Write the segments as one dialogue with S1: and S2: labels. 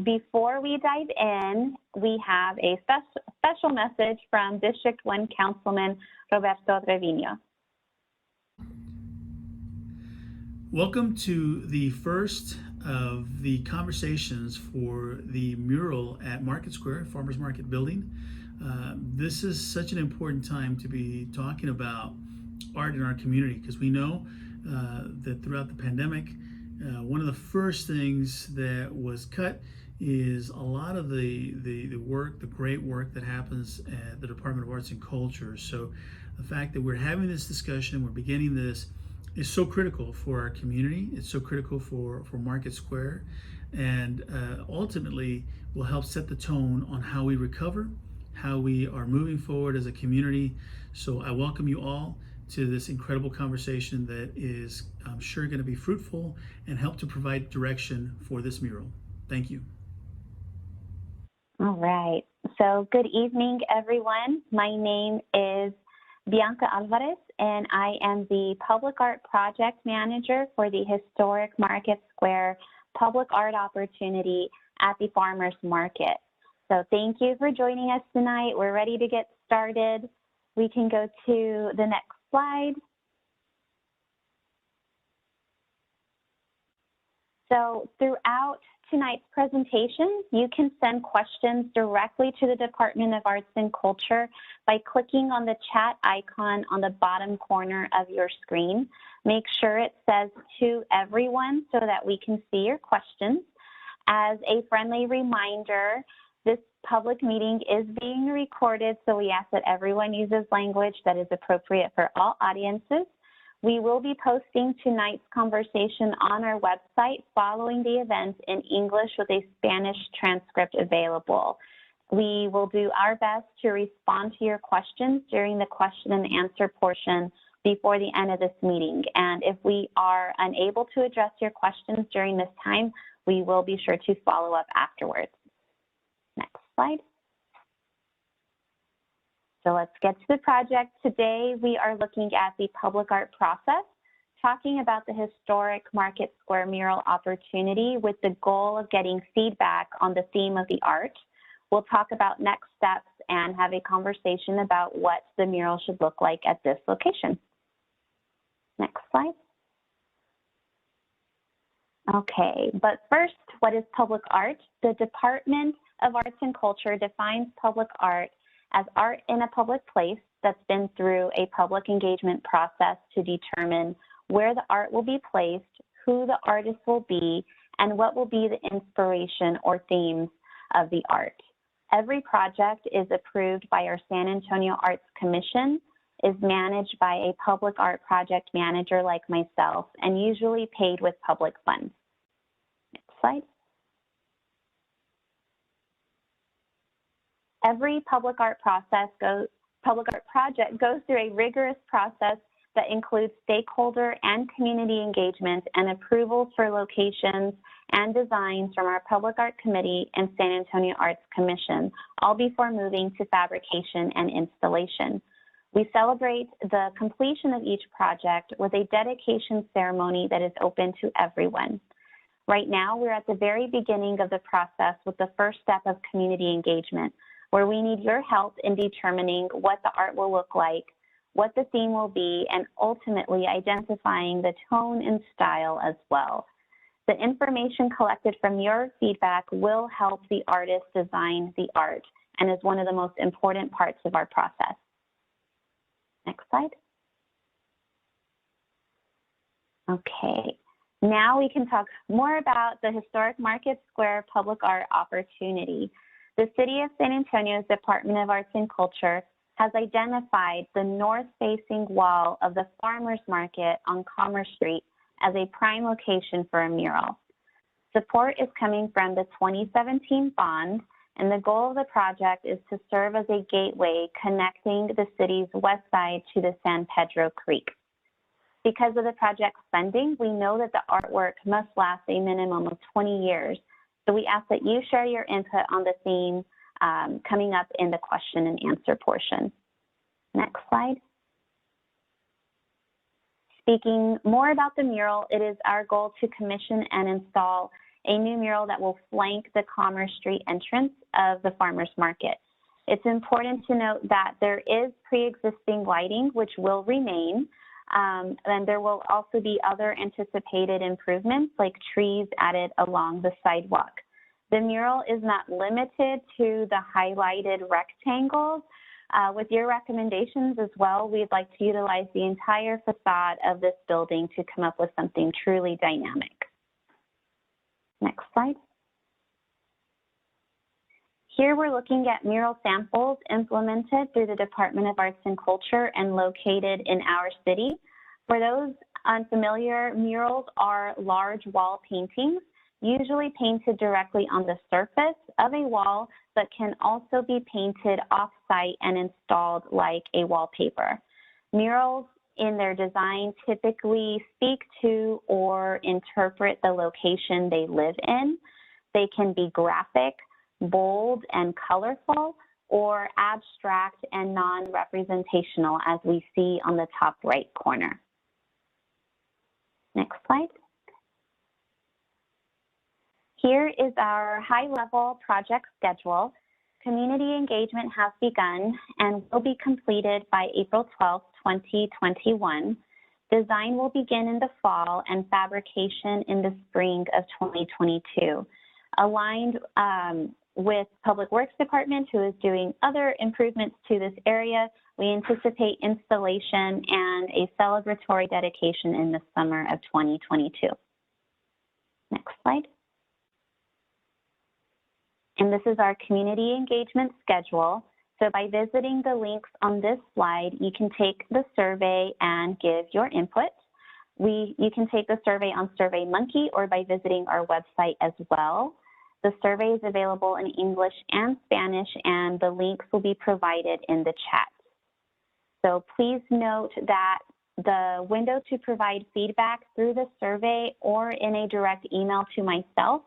S1: before we dive in, we have a special message from District 1 Councilman Roberto Trevino.
S2: Welcome to the first of the conversations for the mural at Market Square, Farmers Market Building. This is such an important time to be talking about art in our community, because we know that throughout the pandemic, one of the first things that was cut is a lot of the work, the great work that happens at the Department of Arts and Culture. So the fact that we're having this discussion, we're beginning this, is so critical for our community. It's so critical for Market Square, and ultimately will help set the tone on how we recover, how we are moving forward as a community. So I welcome you all to this incredible conversation that is, I'm sure, going to be fruitful and help to provide direction for this mural. Thank you.
S1: All right. So good evening, everyone. My name is Bianca Alvarez, and I am the Public Art Project Manager for the Historic Market Square Public Art Opportunity at the Farmers Market. So thank you for joining us tonight. We're ready to get started. We can go to the next slide. So throughout tonight's presentation, you can send questions directly to the Department of Arts and Culture by clicking on the chat icon on the bottom corner of your screen. Make sure it says "to everyone" so that we can see your questions. As a friendly reminder, this public meeting is being recorded, so we ask that everyone uses language that is appropriate for all audiences. We will be posting tonight's conversation on our website following the event in English with a Spanish transcript available. We will do our best to respond to your questions during the question and answer portion before the end of this meeting. And if we are unable to address your questions during this time, we will be sure to follow up afterwards. Next slide. So let's get to the project. Today, we are looking at the public art process, talking about the historic Market Square mural opportunity with the goal of getting feedback on the theme of the art. We'll talk about next steps and have a conversation about what the mural should look like at this location. Next slide. Okay, but first, what is public art? The Department of Arts and Culture defines public art as art in a public place that's been through a public engagement process to determine where the art will be placed, who the artist will be, and what will be the inspiration or themes of the art. Every project is approved by our San Antonio Arts Commission, is managed by a public art project manager like myself, and usually paid with public funds. Next slide. Every public art project goes through a rigorous process that includes stakeholder and community engagement and approvals for locations and designs from our Public Art Committee and San Antonio Arts Commission, all before moving to fabrication and installation. We celebrate the completion of each project with a dedication ceremony that is open to everyone. Right now, we're at the very beginning of the process with the first step of community engagement, where we need your help in determining what the art will look like, what the theme will be, and ultimately identifying the tone and style as well. The information collected from your feedback will help the artist design the art and is one of the most important parts of our process. Next slide. Okay, now we can talk more about the Historic Market Square public art opportunity. The City of San Antonio's Department of Arts and Culture has identified the north-facing wall of the Farmers Market on Commerce Street as a prime location for a mural. Support is coming from the 2017 bond, and the goal of the project is to serve as a gateway connecting the city's west side to the San Pedro Creek. Because of the project's funding, we know that the artwork must last a minimum of 20 years. So we ask that you share your input on the theme coming up in the question and answer portion. Next slide. Speaking more about the mural, it is our goal to commission and install a new mural that will flank the Commerce Street entrance of the farmers market. It's important to note that there is pre-existing lighting, which will remain, and there will also be other anticipated improvements like trees added along the sidewalk. The mural is not limited to the highlighted rectangles. With your recommendations as well, we'd like to utilize the entire facade of this building to come up with something truly dynamic. Next slide. Here we're looking at mural samples implemented through the Department of Arts and Culture and located in our city. For those unfamiliar, murals are large wall paintings, usually painted directly on the surface of a wall, but can also be painted off-site and installed like a wallpaper. Murals in their design typically speak to or interpret the location they live in. They can be graphic, bold and colorful, or abstract and non-representational, as we see on the top right corner. Next slide. Here is our high-level project schedule. Community engagement has begun and will be completed by April 12, 2021. Design will begin in the fall and fabrication in the spring of 2022. Aligned with Public Works Department, who is doing other improvements to this area, we anticipate installation and a celebratory dedication in the summer of 2022. Next slide. And this is our community engagement schedule. So by visiting the links on this slide, you can take the survey and give your input. You can take the survey on SurveyMonkey or by visiting our website as well. The survey is available in English and Spanish, and the links will be provided in the chat. So please note that the window to provide feedback through the survey or in a direct email to myself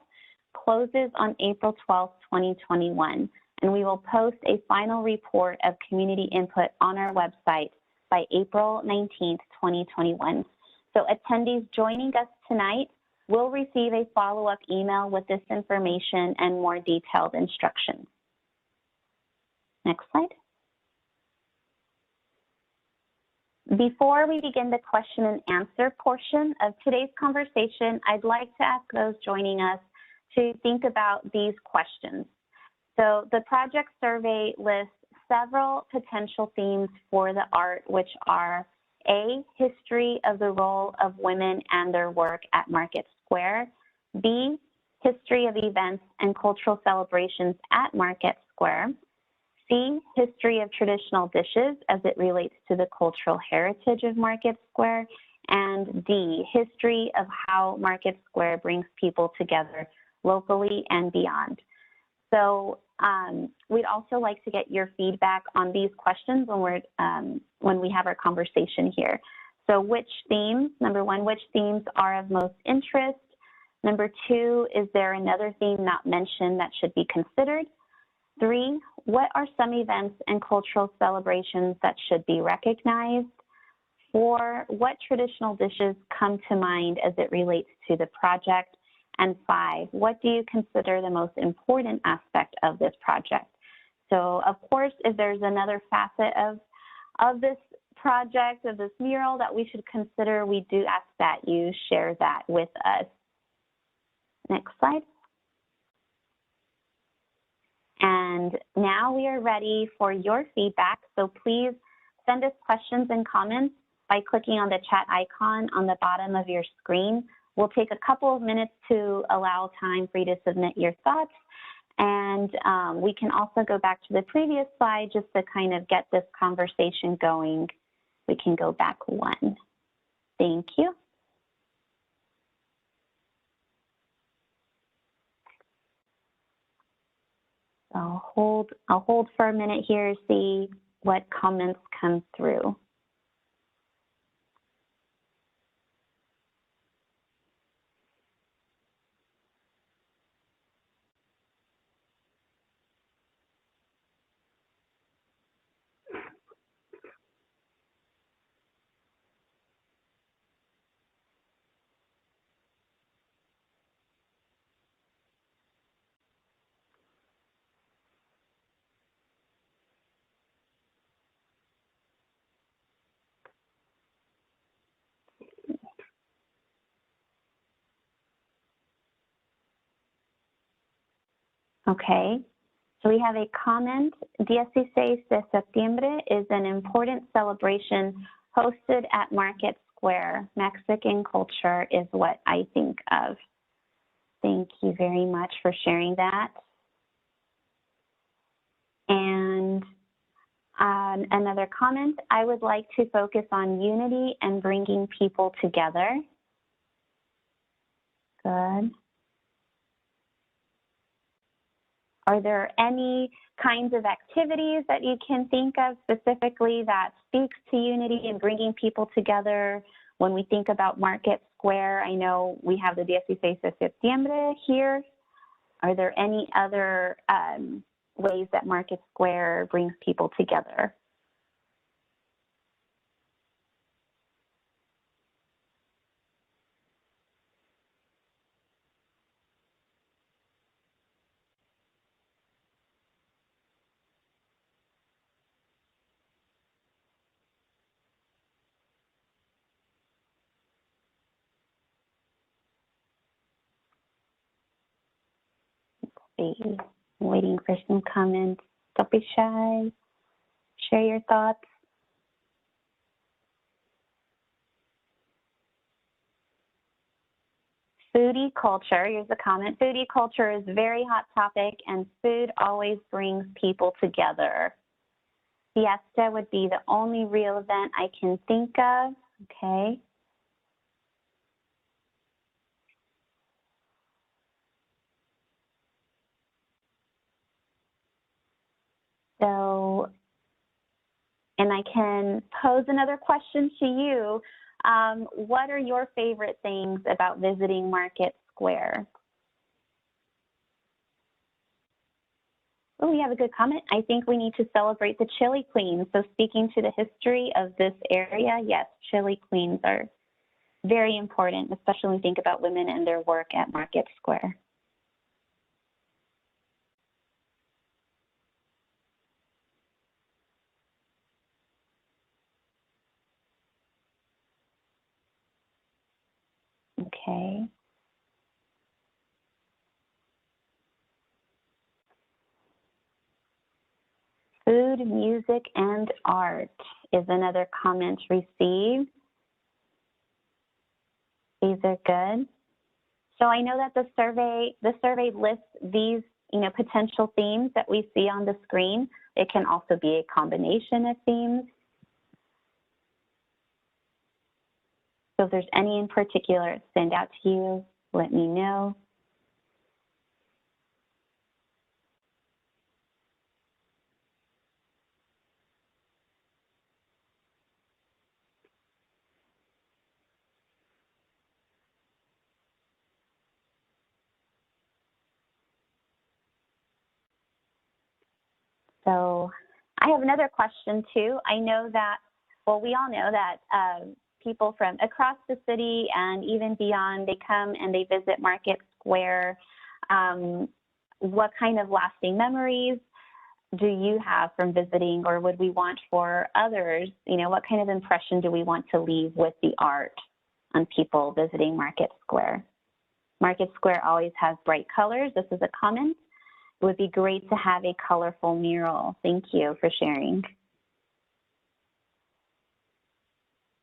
S1: closes on April 12, 2021, and we will post a final report of community input on our website by April 19th, 2021. So attendees joining us tonight will receive a follow-up email with this information and more detailed instructions. Next slide. Before we begin the question and answer portion of today's conversation, I'd like to ask those joining us to think about these questions. So the project survey lists several potential themes for the art, which are A, history of the role of women and their work at Market Square. B, history of events and cultural celebrations at Market Square. C, history of traditional dishes as it relates to the cultural heritage of Market Square. And D, history of how Market Square brings people together locally and beyond. So we'd also like to get your feedback on these questions when we have our conversation here. So which themes, number one, which themes are of most interest? Number two, is there another theme not mentioned that should be considered? Three, what are some events and cultural celebrations that should be recognized? Four, what traditional dishes come to mind as it relates to the project? And five, what do you consider the most important aspect of this project? So of course, if there's another facet of this project, of this mural that we should consider, we do ask that you share that with us. Next slide. And now we are ready for your feedback. So please send us questions and comments by clicking on the chat icon on the bottom of your screen. We'll take a couple of minutes to allow time for you to submit your thoughts. And we can also go back to the previous slide just to kind of get this conversation going. We can go back one. Thank you. I'll hold for a minute here to see what comments come through. Okay. So we have a comment. 16 de septiembre is an important celebration hosted at Market Square. Mexican culture is what I think of. Thank you very much for sharing that. And another comment, I would like to focus on unity and bringing people together. Good. Are there any kinds of activities that you can think of specifically that speaks to unity and bringing people together when we think about Market Square? I know we have the 16 de septiembre here. Are there any other ways that Market Square brings people together? Waiting for some comments. Don't be shy. Share your thoughts. Foodie culture, here's a comment. Foodie culture is a very hot topic and food always brings people together. Fiesta would be the only real event I can think of. Okay. So, and I can pose another question to you. What are your favorite things about visiting Market Square? Oh, we have a good comment. I think we need to celebrate the chili queens. So speaking to the history of this area, yes, chili queens are very important, especially when we think about women and their work at Market Square. Okay. Food, music, and art is another comment received. These are good. So I know that the survey lists these, potential themes that we see on the screen. It can also be a combination of themes. So if there's any in particular that stand out to you, let me know. So I have another question too. I know that, well, we all know that people from across the city and even beyond, they come and they visit Market Square. What kind of lasting memories do you have from visiting, or would we want for others? What kind of impression do we want to leave with the art on people visiting Market Square? Market Square always has bright colors. This is a comment. It would be great to have a colorful mural. Thank you for sharing.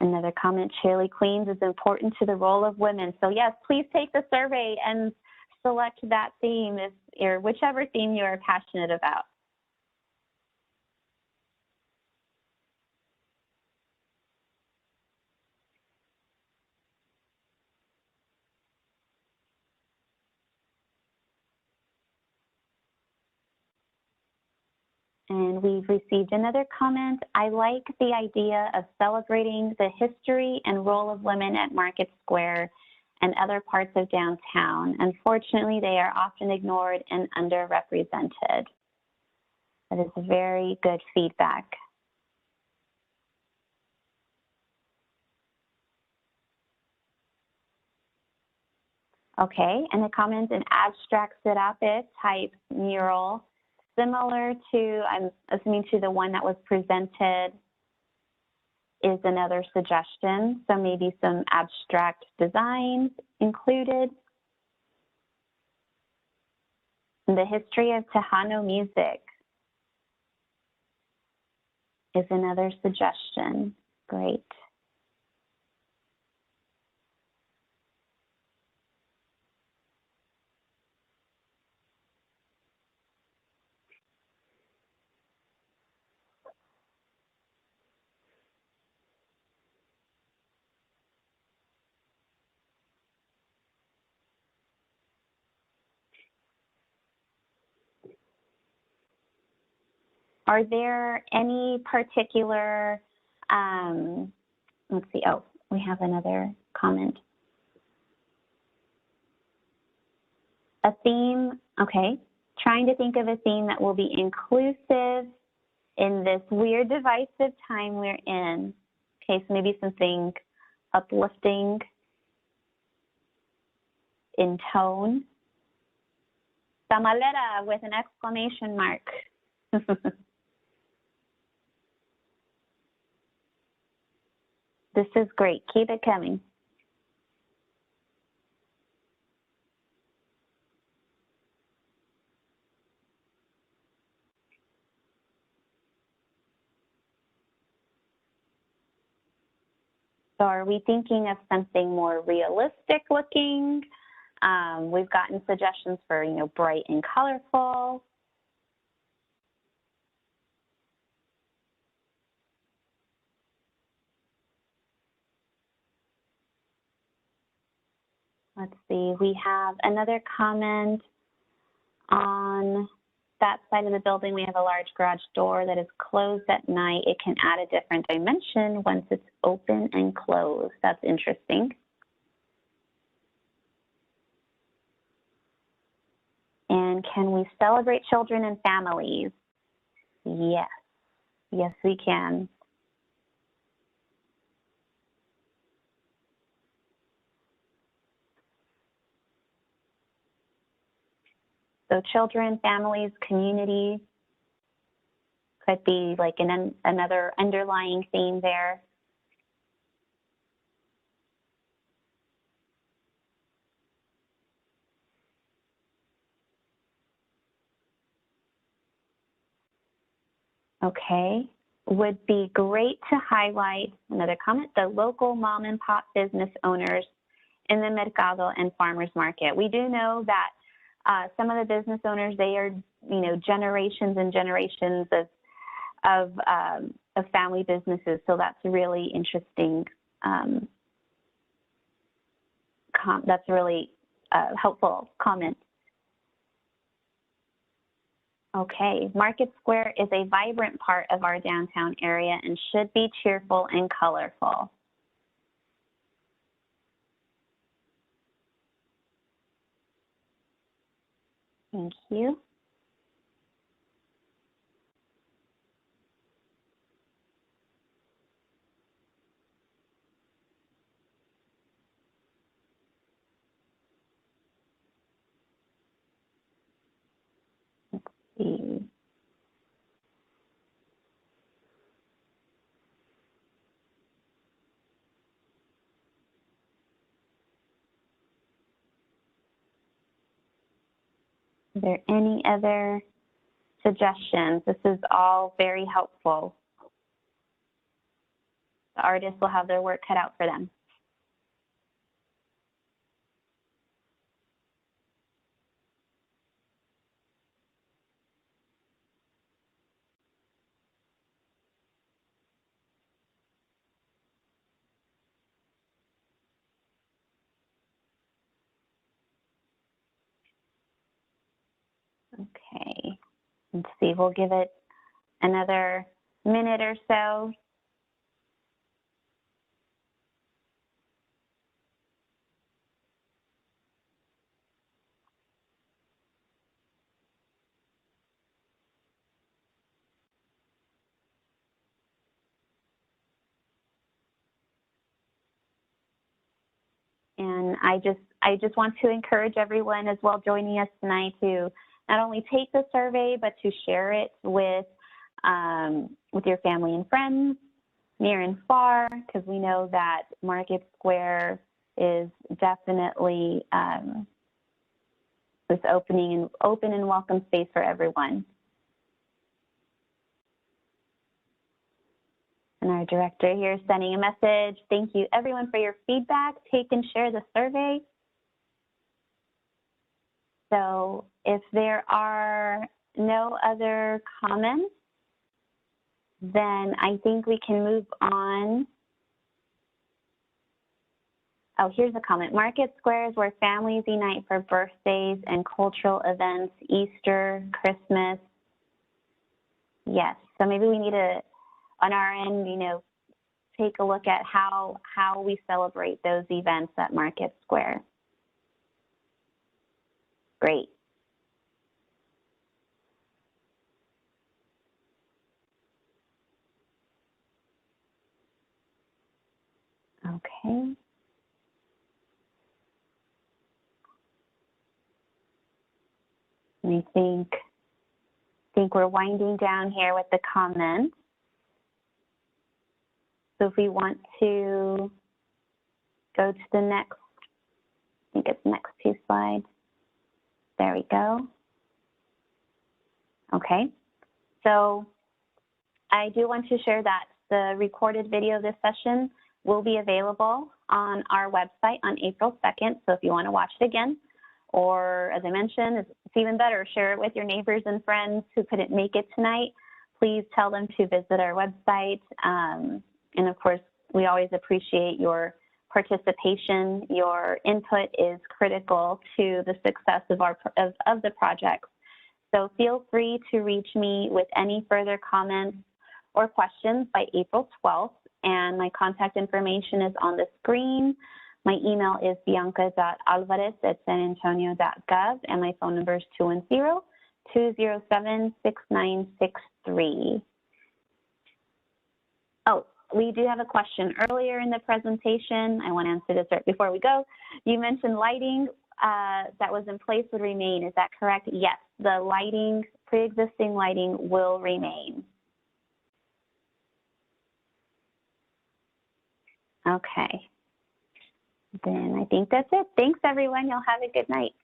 S1: Another comment, chili queens is important to the role of women. So yes, please take the survey and select that theme, or whichever theme you are passionate about. And we've received another comment. I like the idea of celebrating the history and role of women at Market Square and other parts of downtown. Unfortunately, they are often ignored and underrepresented. That is very good feedback. Okay, and a comment, an abstract serape type mural, similar to, I'm assuming, to the one that was presented, is another suggestion. So maybe some abstract designs included. The history of Tejano music is another suggestion. Great. Are there any particular, let's see, oh, we have another comment. A theme, okay. Trying to think of a theme that will be inclusive in this weird divisive time we're in. Okay, so maybe something uplifting in tone. Tamalera with an exclamation mark. This is great. Keep it coming. So are we thinking of something more realistic looking? We've gotten suggestions for, bright and colorful. Let's see, we have another comment on that side of the building. We have a large garage door that is closed at night. It can add a different dimension once it's open and closed. That's interesting. And can we celebrate children and families? Yes, yes we can. So children, families, community could be like another underlying theme there. Okay, would be great to highlight, another comment, the local mom and pop business owners in the Mercado and Farmers Market. We do know that some of the business owners, they are, generations and generations of family businesses. So that's really interesting. That's really helpful comment. Okay, Market Square is a vibrant part of our downtown area and should be cheerful and colorful. Thank you. Let's see. Are there any other suggestions? This is all very helpful. The artists will have their work cut out for them. Okay, let's see, we'll give it another minute or so. And I just want to encourage everyone as well joining us tonight to not only take the survey, but to share it with your family and friends, near and far, because we know that Market Square is definitely this open and welcome space for everyone. And our director here is sending a message. Thank you everyone for your feedback. Take and share the survey. So if there are no other comments, then I think we can move on. Oh, here's a comment. Market Square is where families unite for birthdays and cultural events, Easter, Christmas. Yes, so maybe we need to, on our end, you know, take a look at how we celebrate those events at Market Square. Great. Okay. I think we're winding down here with the comments. So if we want to go to the next, I think it's next 2 slides. There we go. Okay. So I do want to share that the recorded video of this session will be available on our website on April 2nd. So if you want to watch it again, or as I mentioned, it's even better, share it with your neighbors and friends who couldn't make it tonight. Please tell them to visit our website. And of course, we always appreciate your participation. Your input is critical to the success of the project. So feel free to reach me with any further comments or questions by April 12th. And my contact information is on the screen. My email is bianca.alvarez@sanantonio.gov, and my phone number is 210-207-6963. Oh, we do have a question earlier in the presentation. I want to answer this right before we go. You mentioned lighting that was in place would remain. Is that correct? Yes, the lighting, pre-existing lighting will remain. Okay. Then I think that's it. Thanks, everyone. You'll have a good night.